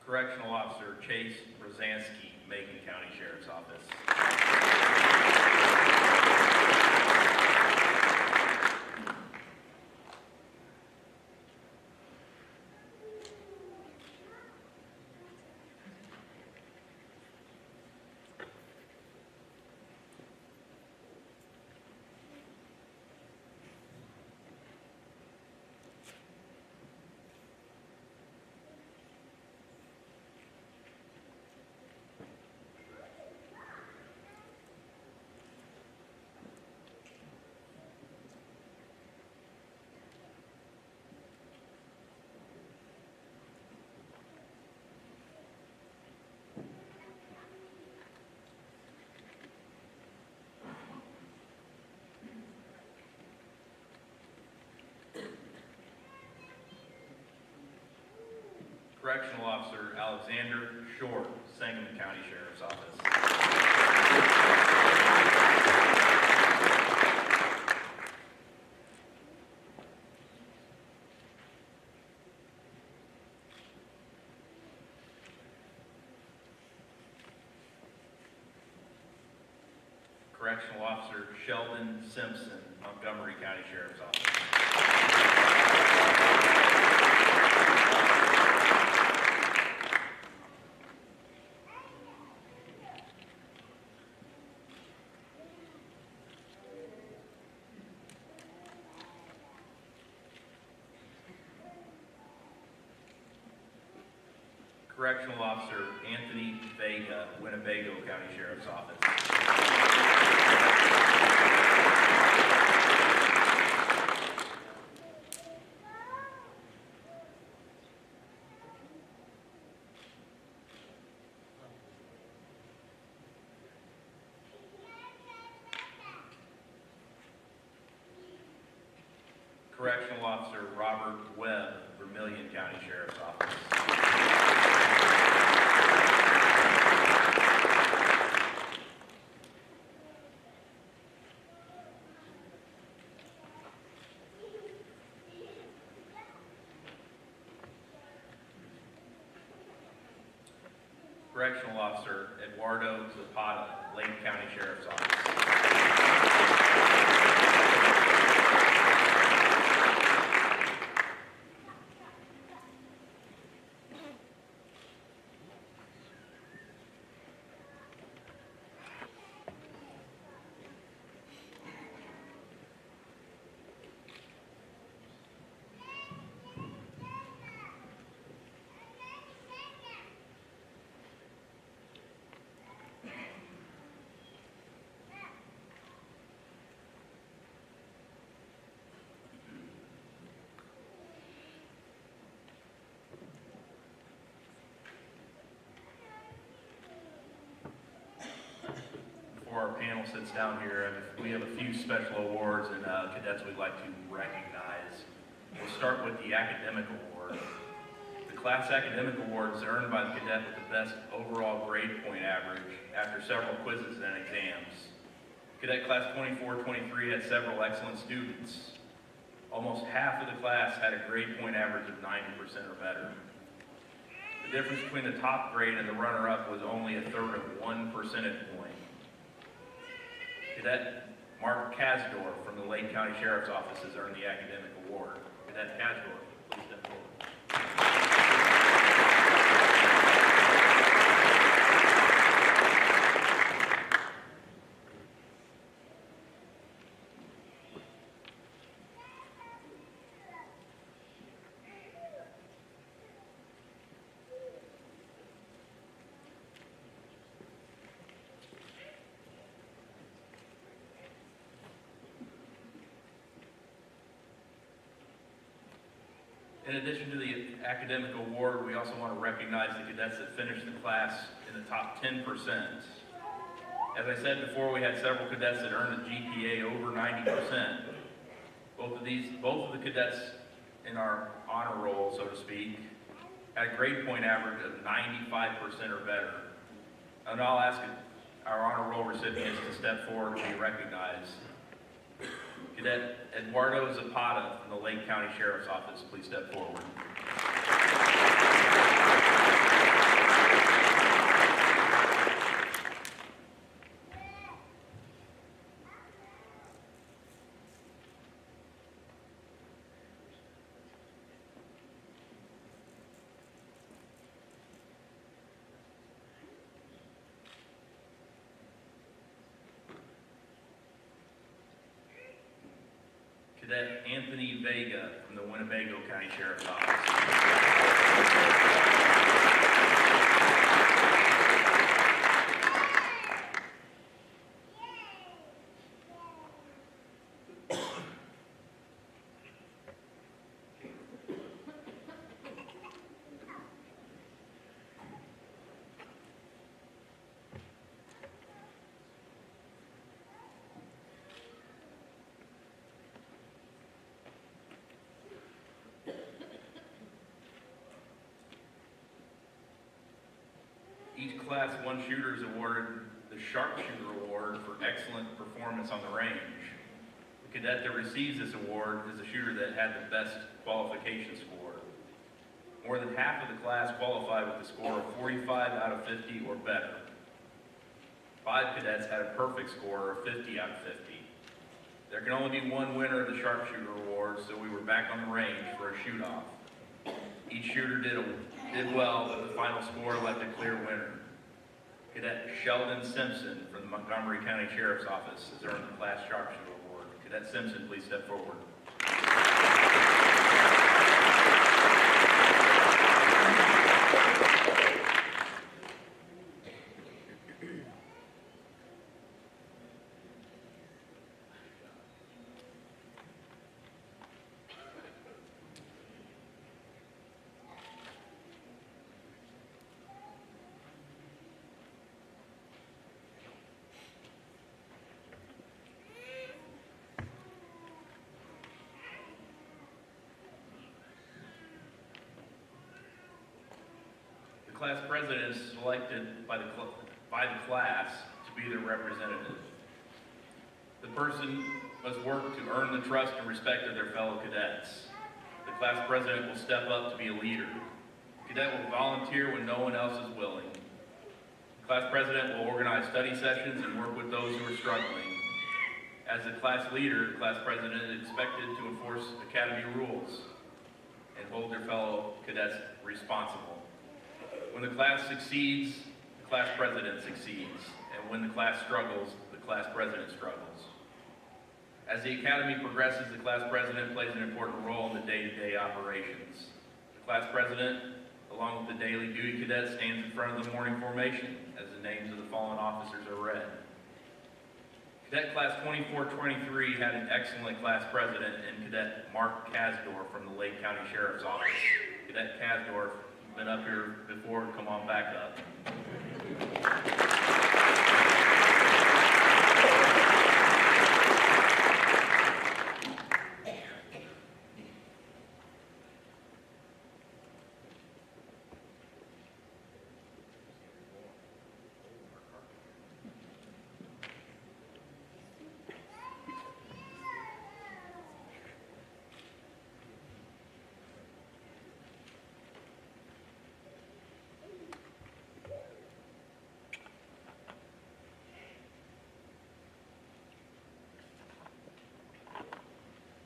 Correctional Officer Chase Rosansky, Macon County Sheriff's Office. Correctional Officer Alexander Short, Sangamon County Sheriff's Office. Correctional Officer Sheldon Simpson, Montgomery County Sheriff's Office. Correctional Officer Anthony Vega, Winnebago County Sheriff's Office. Correctional Officer Robert Webb, Vermilion County Sheriff's Office. Correctional Officer Eduardo Zapata, Lake County Sheriff's Office. Before our panel sits down here, we have a few special awards and cadets we'd like to recognize. We'll start with the Academic Award. The Class Academic Award is earned by the cadet with the best overall grade point average after several quizzes and exams. Cadet Class 24-23 had several excellent students. Almost half of the class had a grade point average of 90% or better. The difference between the top grade and the runner-up was only a third of 1 percentage point. Cadet Mark Kasdorf from the Lake County Sheriff's Office has earned the Academic Award. Cadet Kasdorf, please step forward. In addition to the academic award, we also want to recognize the cadets that finished the class in the top 10%. As I said before, we had several cadets that earned a GPA over 90%. Both of the cadets in our honor roll, so to speak, had a grade point average of 95% or better. And I'll ask our honor roll recipients to step forward and be recognized. Cadet Eduardo Zapata from the Lake County Sheriff's Office, please step forward. Cadet Anthony Vega from the Winnebago County Sheriff's Office. Each Class 1 shooter is awarded the Sharpshooter Award for excellent performance on the range. The cadet that receives this award is the shooter that had the best qualification score. More than half of the class qualified with a score of 45 out of 50 or better. 5 cadets had a perfect score of 50 out of 50. There can only be one winner of the Sharpshooter Award, so we were back on the range for a shoot-off. Each shooter did well, but the final score left a clear winner. Cadet Sheldon Simpson from the Montgomery County Sheriff's Office has earned the Class Sharpshooter Award. Cadet Simpson, please step forward. The class president is selected by the class to be their representative. The person must work to earn the trust and respect of their fellow cadets. The class president will step up to be a leader. The cadet will volunteer when no one else is willing. The class president will organize study sessions and work with those who are struggling. As the class leader, the class president is expected to enforce academy rules and hold their fellow cadets responsible. When the class succeeds, the class president succeeds. And when the class struggles, the class president struggles. As the academy progresses, the class president plays an important role in the day-to-day operations. The class president, along with the daily duty cadets, stands in front of the morning formation as the names of the fallen officers are read. Cadet Class 24-23 had an excellent class president in Cadet Mark Kasdorf from the Lake County Sheriff's Office. Cadet Kasdorf, you've been up here before, come on back up.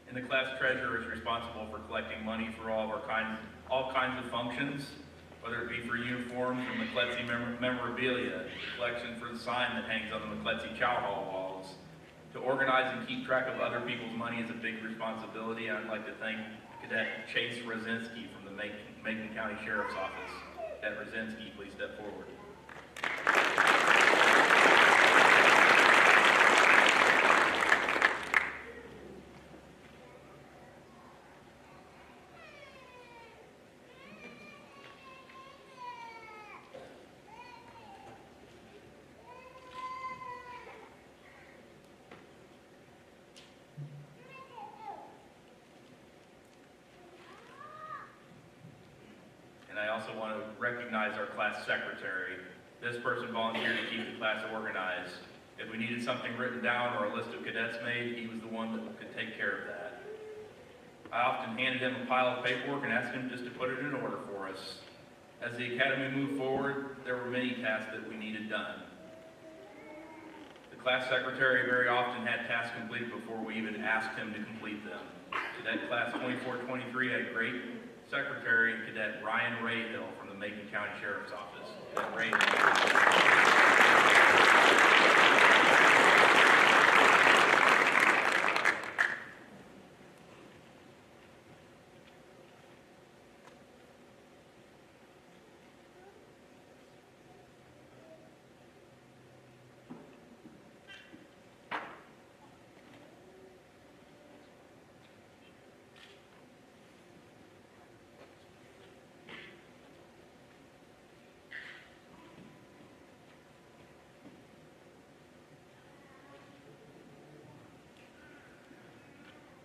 And the class treasurer is responsible for collecting money for all kinds of functions, whether it be for uniforms or MCLETC memorabilia, collection for the sign that hangs on the MCLETC Chow Hall walls. To organize and keep track of other people's money is a big responsibility. I'd like to thank Cadet Chase Rosinski from the Macon County Sheriff's Office. Cadet Rosinski, please step forward. and I also want to recognize our class secretary. This person volunteered to keep the class organized. If we needed something written down or a list of cadets made, he was the one that could take care of that. I often handed him a pile of paperwork and asked him just to put it in order for us. As the academy moved forward, there were many tasks that we needed done. The class secretary very often had tasks completed before we even asked him to complete them. Cadet Class 24-23 had great secretary, Cadet Ryan Rayhill from the Macon County Sheriff's Office. Cadet Rayhill.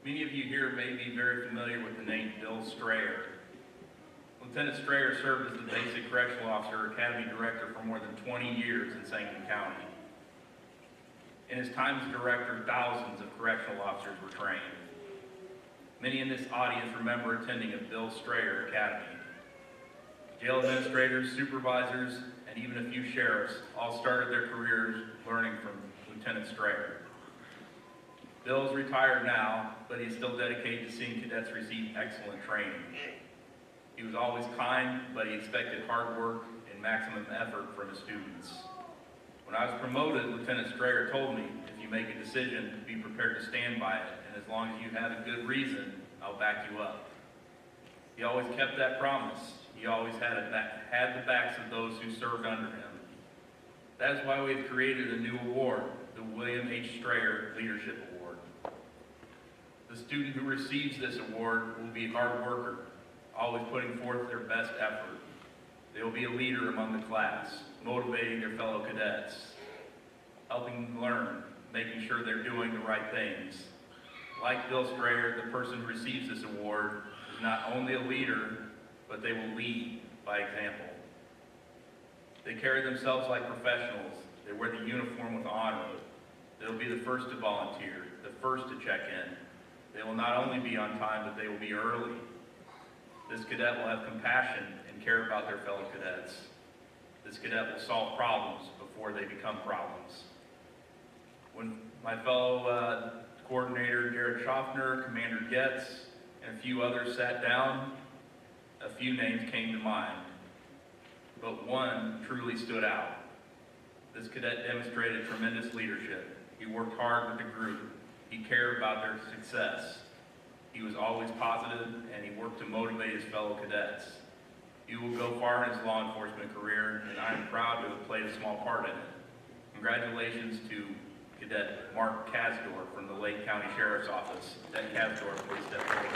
Many of you here may be very familiar with the name Bill Strayer. Lieutenant Strayer served as the Basic Correctional Officer Academy Director for more than 20 years in Sangamon County. In his time as director, thousands of correctional officers were trained. Many in this audience remember attending a Bill Strayer Academy. Jail administrators, supervisors, and even a few sheriffs all started their careers learning from Lieutenant Strayer. Bill's retired now, but he's still dedicated to seeing cadets receive excellent training. He was always kind, but he expected hard work and maximum effort from his students. When I was promoted, Lieutenant Strayer told me, if you make a decision, be prepared to stand by it, and as long as you have a good reason, I'll back you up. He always kept that promise. He always had the backs of those who served under him. That is why we've created a new award, the William H. Strayer Leadership Award. The student who receives this award will be a hard worker, always putting forth their best effort. They will be a leader among the class, motivating their fellow cadets, helping them learn, making sure they're doing the right things. Like Bill Strayer, the person who receives this award is not only a leader, but they will lead by example. They carry themselves like professionals. They wear the uniform with honor. They'll be the first to volunteer, the first to check in. They will not only be on time, but they will be early. This cadet will have compassion and care about their fellow cadets. This cadet will solve problems before they become problems. When my fellow coordinator, Jared Schaffner, Commander Getz, and a few others sat down, a few names came to mind. But one truly stood out. This cadet demonstrated tremendous leadership. He worked hard with the group. He cared about their success. He was always positive, and he worked to motivate his fellow cadets. He will go far in his law enforcement career, and I am proud to have played a small part in it. Congratulations to Cadet Mark Kasdorf from the Lake County Sheriff's Office. Cadet Kasdorf, please step forward.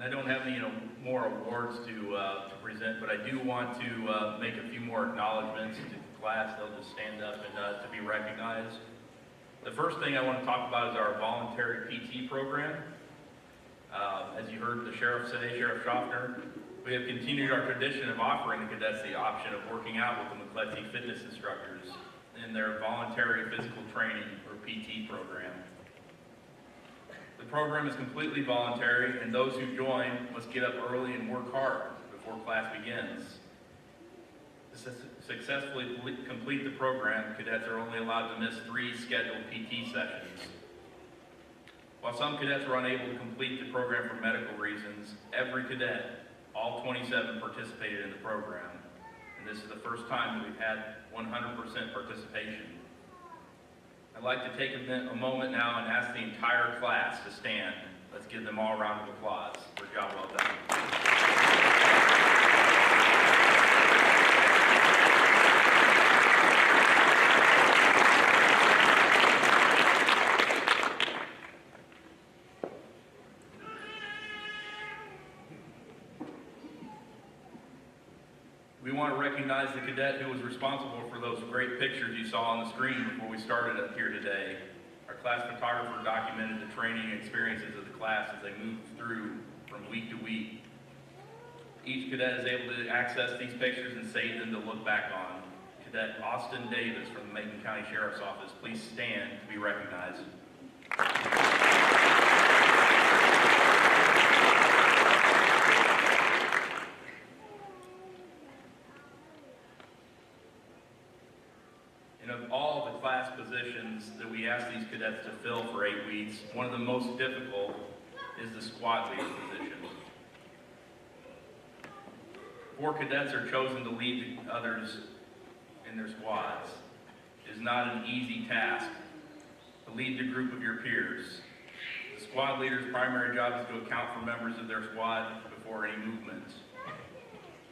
I don't have any more awards to present, but I do want to make a few more acknowledgments to the class. They'll just stand up and to be recognized. The first thing I want to talk about is our voluntary PT program. As you heard the sheriff say, Sheriff Schaffner, we have continued our tradition of offering the cadets the option of working out with the MCLETC fitness instructors in their voluntary physical training or PT program. The program is completely voluntary, and those who join must get up early and work hard before class begins. To successfully complete the program, cadets are only allowed to miss 3 scheduled PT sessions. While some cadets were unable to complete the program for medical reasons, every cadet, all 27, participated in the program. And this is the first time that we've had 100% participation. I'd like to take a moment now and ask the entire class to stand. Let's give them all a round of applause for a job well done. We want to recognize the cadet who was responsible for those great pictures you saw on the screen before we started up here today. Our class photographer documented the training experiences of the class as they moved through from week to week. Each cadet is able to access these pictures and save them to look back on. Cadet Austin Davis from the Macon County Sheriff's Office, please stand to be recognized. And of all the class positions that we ask these cadets to fill for 8 weeks, one of the most difficult is the squad leader position. 4 cadets are chosen to lead the others in their squads. It is not an easy task to lead the group of your peers. The squad leader's primary job is to account for members of their squad before any movement.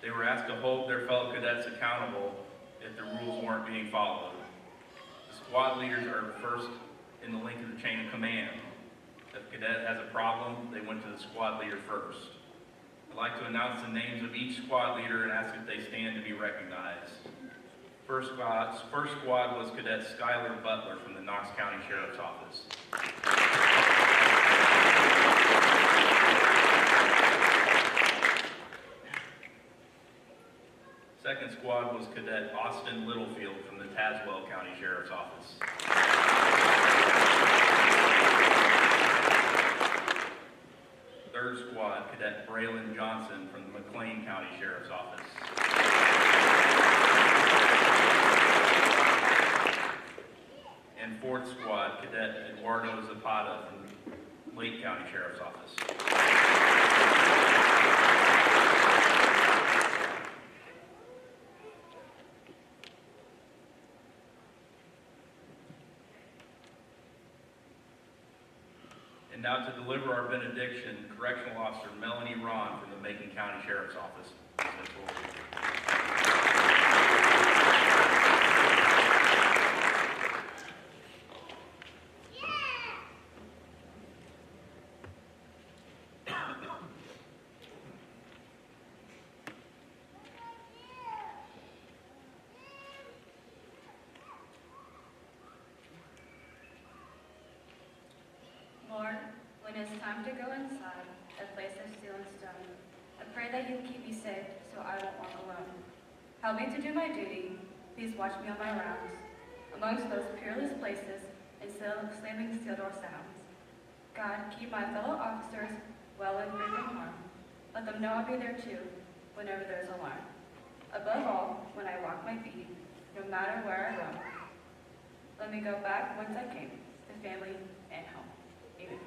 They were asked to hold their fellow cadets accountable if the rules weren't being followed. The squad leaders are first in the link of the chain of command. If a cadet has a problem, they went to the squad leader first. I'd like to announce the names of each squad leader and ask if they stand to be recognized. First squad was Cadet Skylar Butler from the Knox County Sheriff's Office. Second squad was Cadet Austin Littlefield from the Tazewell County Sheriff's Office. Third squad, Cadet Braylon Johnson from the McLean County Sheriff's Office. And fourth squad, Cadet Eduardo Zapata from the Lake County Sheriff's Office. And now to deliver our benediction, Correctional Officer Melanie Ron from the Macon County Sheriff's Office. Lord, when it's time to go inside, a place of steel and stone, I pray that you keep me safe so I won't walk alone. Help me to do my duty. Please watch me on my rounds, amongst those peerless places and slamming steel door sounds. God, keep my fellow officers well and free from harm. Let them know I'll be there too, whenever there's alarm. Above all, when I walk my feet, no matter where I roam, let me go back whence I came, to family and home. Amen.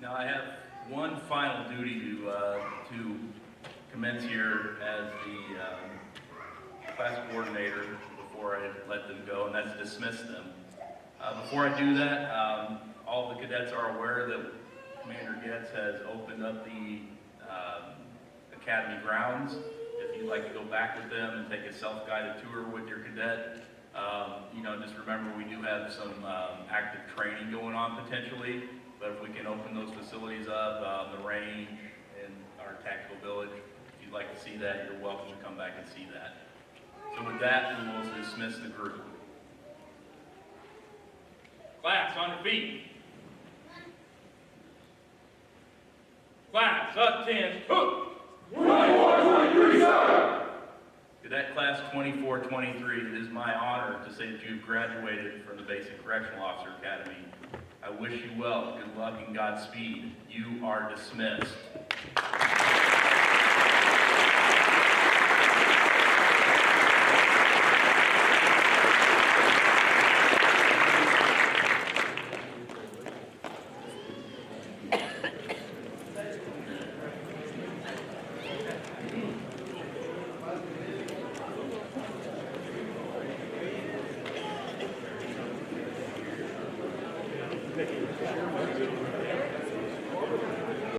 Now I have one final duty to commence here as the class coordinator before I let them go, and that's dismiss them. Before I do that, all the cadets are aware that Commander Getz has opened up the academy grounds. If you'd like to go back with them and take a self-guided tour with your cadet, just remember we do have some active training going on potentially, but if we can open those facilities up, the range and our tactical village, if you'd like to see that, you're welcome to come back and see that. So with that, we will dismiss the group. Class, on your feet. Class, up 10, hook! 24-23, sir! Cadet Class 24-23, it is my honor to say that you've graduated from the Basic Correctional Officer Academy. I wish you well, good luck, and Godspeed. You are dismissed. Sheriff,